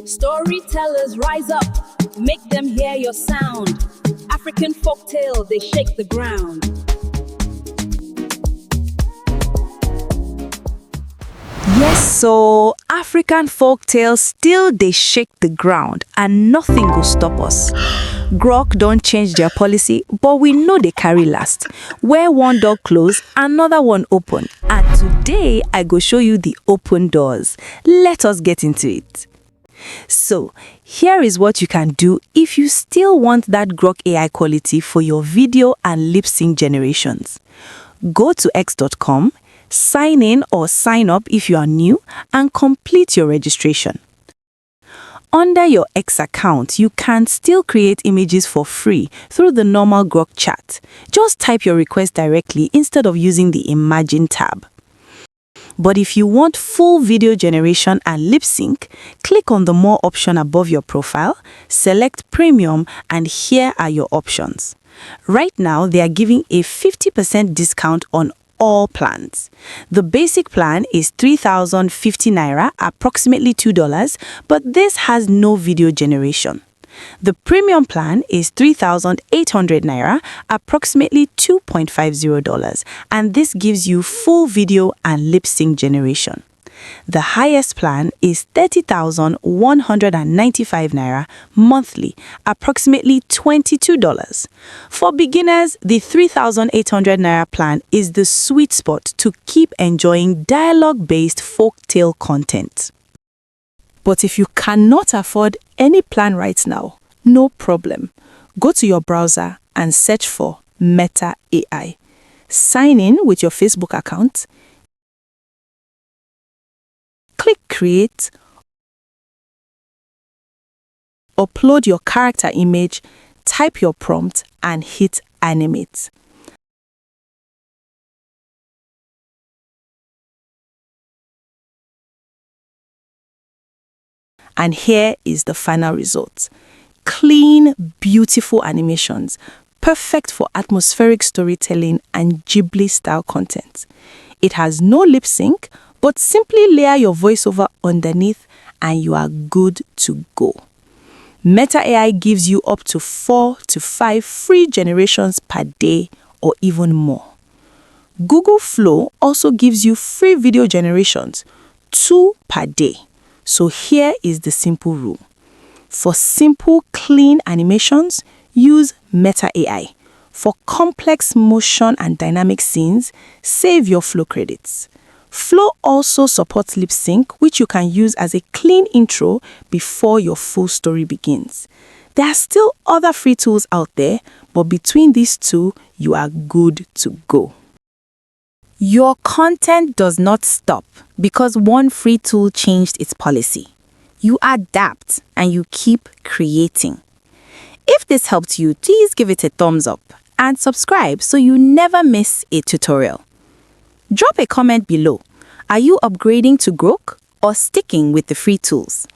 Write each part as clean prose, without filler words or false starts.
Storytellers rise up, make them hear your sound. African folktale, they shake the ground. Yes, so African folktales still they shake the ground and nothing will stop us. Grok don't change their policy, but we know they carry last. Where one door close, another one open. And today I go show you the open doors. Let us get into it. So, here is what you can do if you still want that Grok AI quality for your video and lip sync generations. Go to x.com, sign in or sign up if you are new, and complete your registration. Under your X account, you can still create images for free through the normal Grok chat. Just type your request directly instead of using the Imagine tab. But if you want full video generation and lip sync, click on the More option above your profile, select Premium, and here are your options. Right now, they are giving a 50% discount on all plans. The basic plan is 3,050 naira, approximately $2, but this has no video generation. The premium plan is 3,800 naira, approximately $2.50, and this gives you full video and lip sync generation. The highest plan is 30,195 naira monthly, approximately $22. For beginners, the 3,800 naira plan is the sweet spot to keep enjoying dialogue-based folktale content. But if you cannot afford any plan right now, no problem. Go to your browser and search for Meta AI. Sign in with your Facebook account. Click Create. Upload your character image, type your prompt, and hit Animate. And here is the final result. Clean, beautiful animations, perfect for atmospheric storytelling and Ghibli-style content. It has no lip sync, but simply layer your voiceover underneath and you are good to go. Meta AI gives you up to 4 to 5 free generations per day or even more. Google Flow also gives you free video generations, 2 per day. So here is the simple rule. For simple, clean animations, use Meta AI. For complex motion and dynamic scenes, save your Flow credits. Flow also supports lip sync, which you can use as a clean intro before your full story begins. There are still other free tools out there, but between these two, you are good to go. Your content does not stop because one free tool changed its policy. You adapt and you keep creating. If this helped you, please give it a thumbs up and subscribe so you never miss a tutorial. Drop a comment below. Are you upgrading to Grok or sticking with the free tools?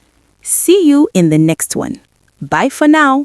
See you in the next one. Bye for now.